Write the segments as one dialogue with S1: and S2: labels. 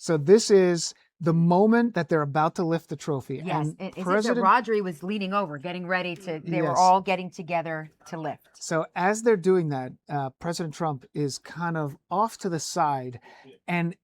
S1: So this is the moment that they're about to lift the trophy.
S2: Yes,
S1: And
S2: is it that
S1: President,
S2: Rodri was leaning over, getting ready to, they were
S1: yes.
S2: all getting together to lift.
S1: So as they're doing that, President Trump is kind of off to the side, and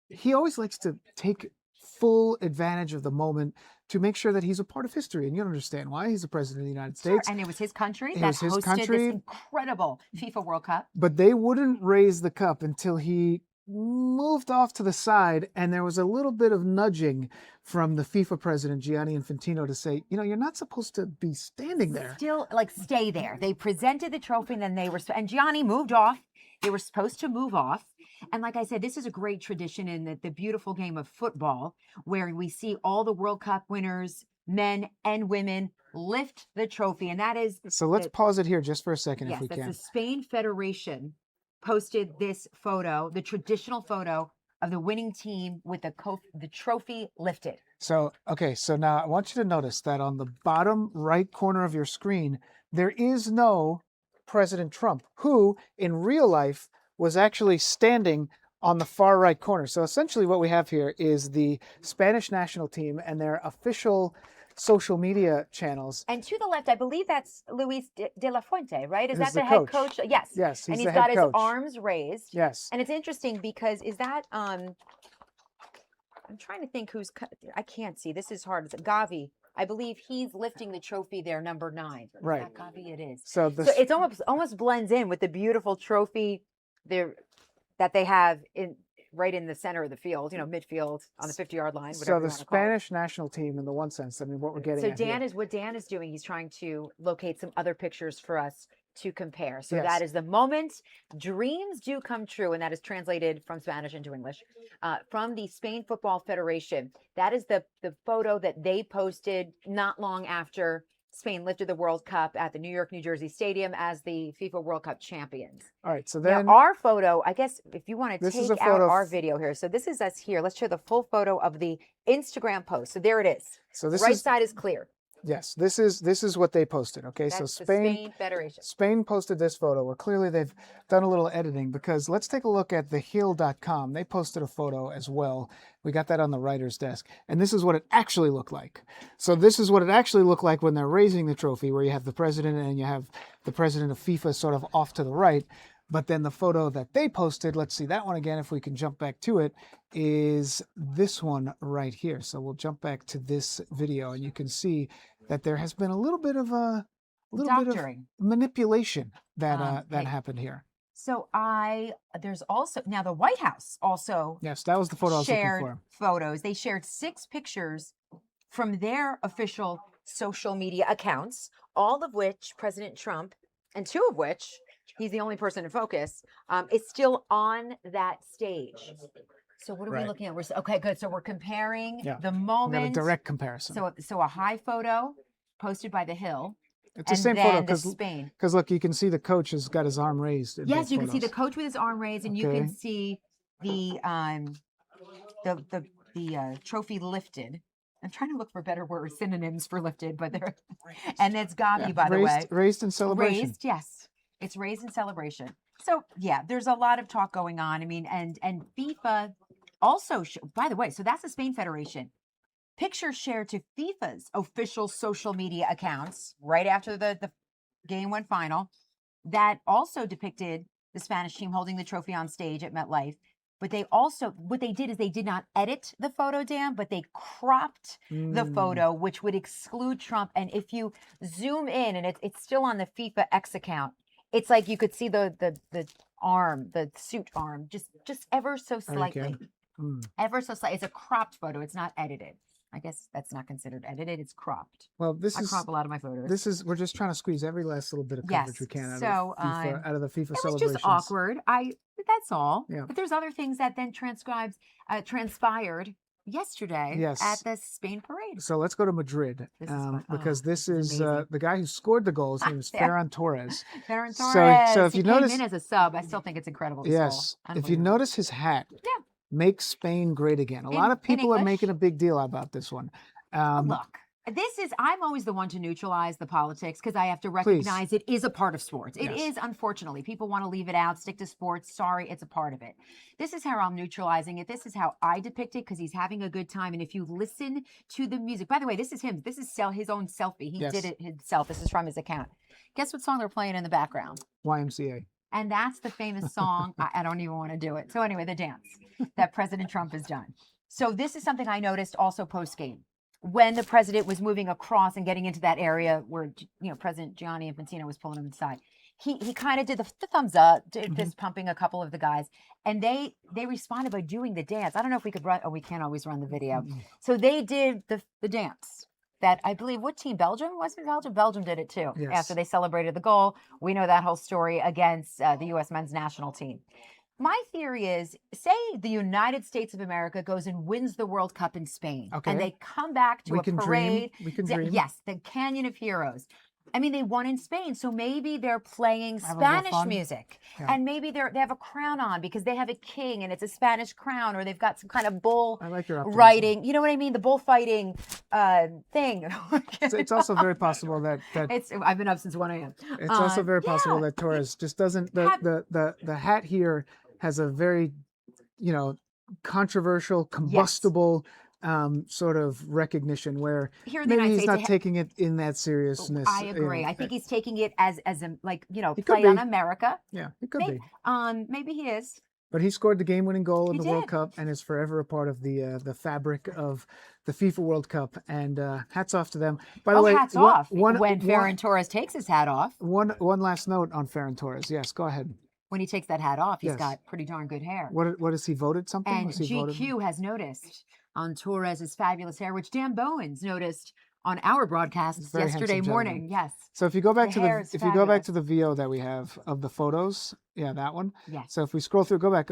S1: he always likes to take full advantage of the moment to make sure that he's a part of history. And you understand why he's the president of the United
S2: Sure,
S1: States.
S2: and it was his country
S1: It
S2: that
S1: was his
S2: hosted this
S1: country,
S2: incredible FIFA World Cup.
S1: but they wouldn't raise the cup until he moved off to the side, and there was a little bit of nudging from the FIFA president Gianni Infantino to say, you're not supposed to be standing there.
S2: Still, like, stay there. They presented the trophy, and then they were, and Gianni moved off. They were supposed to move off. And like I said, this is a great tradition in the beautiful game of football, where we see all the World Cup winners, men and women, lift the trophy. And that is,
S1: So let's pause it here just for a second,
S2: yes,
S1: if we
S2: that's
S1: can.
S2: the Spain Federation posted this photo, the traditional photo of the winning team with the trophy lifted.
S1: So, okay, so now I want you to notice that on the bottom right corner of your screen, there is no President Trump, who in real life was actually standing on the far right corner. So essentially what we have here is the Spanish national team and their official social media channels.
S2: And to the left, I believe that's Luis de la Fuente, right? Is that
S1: Who's the
S2: the head
S1: coach.
S2: coach? Yes.
S1: Yes,
S2: And
S1: he's
S2: he's
S1: the
S2: got
S1: head
S2: his
S1: coach.
S2: arms raised.
S1: Yes.
S2: And it's interesting because is that I'm trying to think I can't see. This is hard. It's Gavi. I believe he's lifting the trophy there, number 9.
S1: Right.
S2: Is that Gavi? It is.
S1: So
S2: it's almost blends in with the beautiful trophy there that they have right in the center of the field, midfield on the 50-yard line.
S1: So the Spanish national team, in the one sense, I mean, what we're getting at here.
S2: What Dan is doing, he's trying to locate some other pictures for us to compare. So
S1: Yes.
S2: that is the moment dreams do come true, and that is translated from Spanish into English from the Spain Football Federation. That is the photo that they posted not long after Spain lifted the World Cup at the New York, New Jersey Stadium as the FIFA World Cup champions.
S1: All right, so then
S2: now our photo, I guess, if you want to take out our video here. So this is us here. Let's show the full photo of the Instagram post. So there it is.
S1: So this
S2: right side is clear.
S1: Yes, this is what they posted. Okay,
S2: that's
S1: so
S2: the Spain Federation.
S1: Spain posted this photo where clearly they've done a little editing, because let's take a look at thehill.com. They posted a photo as well. We got that on the writer's desk, and this is what it actually looked like. So this is what it actually looked like when they're raising the trophy, where you have the president and you have the president of FIFA sort of off to the right. But then the photo that they posted, let's see that one again, if we can jump back to it, is this one right here. So we'll jump back to this video, and you can see that there has been a little bit of manipulation that happened here.
S2: So there's also, now the White House also,
S1: yes, that was the photo I was looking for.
S2: Photos. They shared 6 pictures from their official social media accounts, all of which President Trump, and 2 of which he's the only person in focus, is still on that stage. So what are we looking at? Okay, good. So we're comparing the moment.
S1: We got a direct comparison.
S2: So a high photo posted by The Hill.
S1: It's the same photo
S2: because
S1: look, you can see the coach has got his arm raised.
S2: Yes, you can see the coach with his arm raised, and you can see the trophy lifted. I'm trying to look for better words, synonyms for lifted, but they're and it's Gavi, by the way.
S1: Raised in celebration.
S2: Raised, yes. It's raised in celebration. So yeah, there's a lot of talk going on. I mean, and FIFA also, by the way, so that's the Spain Federation. Pictures shared to FIFA's official social media accounts right after the game went final that also depicted the Spanish team holding the trophy on stage at MetLife. But they also, what they did is they did not edit the photo, Dan, but they cropped the photo, which would exclude Trump. And if you zoom in, and it's still on the FIFA X account, it's like you could see the arm, the suit arm, just ever so slightly. Ever so slightly. It's a cropped photo. It's not edited. I guess that's not considered edited. It's cropped.
S1: Well, I
S2: crop a lot of my photos.
S1: We're just trying to squeeze every last little bit of coverage we can out of the FIFA celebrations.
S2: It was just awkward. That's all.
S1: Yeah.
S2: But there's other things that then transpired yesterday at the Spain parade.
S1: So let's go to Madrid, because this is the guy who scored the goal. His name is Ferran Torres.
S2: Ferran Torres.
S1: So if you notice,
S2: came in as a sub. I still think it's incredible.
S1: Yes. If you notice his hat.
S2: Yeah.
S1: Make Spain great again. A lot of people are making a big deal about this one.
S2: Look, I'm always the one to neutralize the politics because I have to recognize it is a part of sports. It is, unfortunately. People want to leave it out, stick to sports. Sorry, it's a part of it. This is how I'm neutralizing it. This is how I depict it because he's having a good time. And if you listen to the music, by the way, this is him. This is his own selfie. He did it himself. This is from his account. Guess what song they're playing in the background?
S1: YMCA.
S2: And that's the famous song. I don't even want to do it. So anyway, the dance that President Trump has done. So this is something I noticed also post-game. When the president was moving across and getting into that area where, President Gianni Infantino was pulling him inside, he kind of did the thumbs up, did fist pumping a couple of the guys, and they responded by doing the dance. I don't know if we could run. Oh, we can't always run the video. So they did the dance. That I believe, what team? Belgium? Was it Belgium? Belgium did it too.
S1: Yes.
S2: After they celebrated the goal. We know that whole story against the U.S. men's national team. My theory is, say the United States of America goes and wins the World Cup in Spain, and they come back to a parade.
S1: We can dream.
S2: Yes, the Canyon of Heroes. I mean, they won in Spain, so maybe they're playing Spanish music, and maybe they have a crown on because they have a king, and it's a Spanish crown, or they've got some kind of bull riding. You know what I mean? The bullfighting thing.
S1: It's also very possible that
S2: I've been up since 1 a.m.
S1: It's also very possible that Torres just doesn't. The hat here has a very, controversial, combustible. Sort of recognition where maybe he's not taking it in that seriousness.
S2: I agree. I think he's taking it as a play on America.
S1: Yeah, it could be.
S2: Maybe he is.
S1: But he scored the game-winning goal in the World Cup and is forever a part of the fabric of the FIFA World Cup. And hats off to them. By the way,
S2: hats off when Ferran Torres takes his hat off.
S1: One last note on Ferran Torres. Yes, go ahead.
S2: When he takes that hat off, he's got pretty darn good hair.
S1: What has he voted something?
S2: And GQ has noticed on Torres's fabulous hair, which Dan Bowens noticed on our broadcast yesterday morning. Yes.
S1: So if you go back to the VO that we have of the photos, that one.
S2: Yes.
S1: So if we scroll through, go back.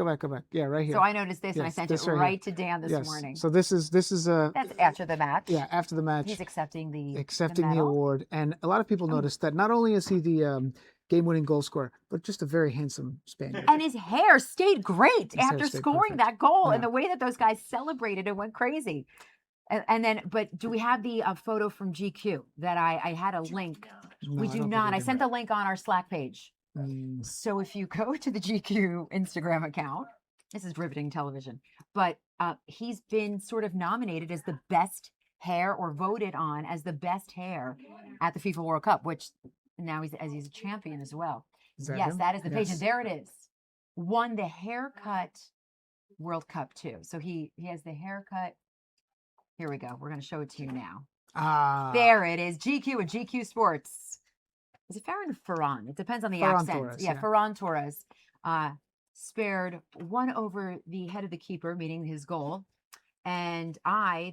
S1: Yeah, right here.
S2: So I noticed this and I sent it right to Dan this morning.
S1: So this is
S2: that's after the match.
S1: Yeah, after the match.
S2: He's accepting the
S1: award, and a lot of people noticed that not only is he the game-winning goal scorer, but just a very handsome Spaniard.
S2: And his hair stayed great after scoring that goal, and the way that those guys celebrated and went crazy. And then, but do we have the photo from GQ that I had a link?
S1: No,
S2: we do not. I sent the link on our Slack page. So if you go to the GQ Instagram account, this is riveting television, but he's been sort of nominated as the best hair or voted on as the best hair at the FIFA World Cup, which now he's a champion as well. Yes, that is the page. And there it is. Won the haircut World Cup too. So he has the haircut. Here we go. We're going to show it to you now. There it is. GQ and GQ Sports. Is it Ferran or Ferran? It depends on the accent.
S1: Torres,
S2: Ferran Torres spared one over the head of the keeper, meaning his goal. And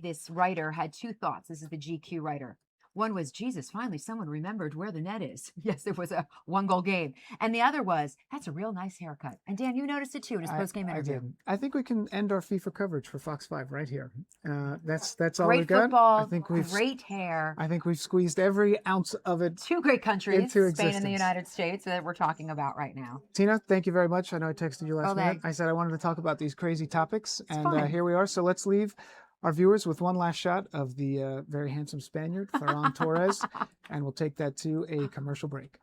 S2: this writer, had two thoughts. This is the GQ writer. One was, Jesus, finally someone remembered where the net is. Yes, it was a one-goal game. And the other was, that's a real nice haircut. And Dan, you noticed it too in his post-game interview.
S1: I did. I think we can end our FIFA coverage for Fox 5 right here. That's all
S2: great
S1: we've got.
S2: Football, great hair.
S1: I think we've squeezed every ounce of it.
S2: Two great countries,
S1: into
S2: Spain
S1: existence.
S2: and the United States, that we're talking about right now.
S1: Tina, thank you very much. I know I texted you last minute. I said I wanted to talk about these crazy topics, and here we are. So let's leave our viewers with one last shot of the very handsome Spaniard, Ferran Torres, and we'll take that to a commercial break.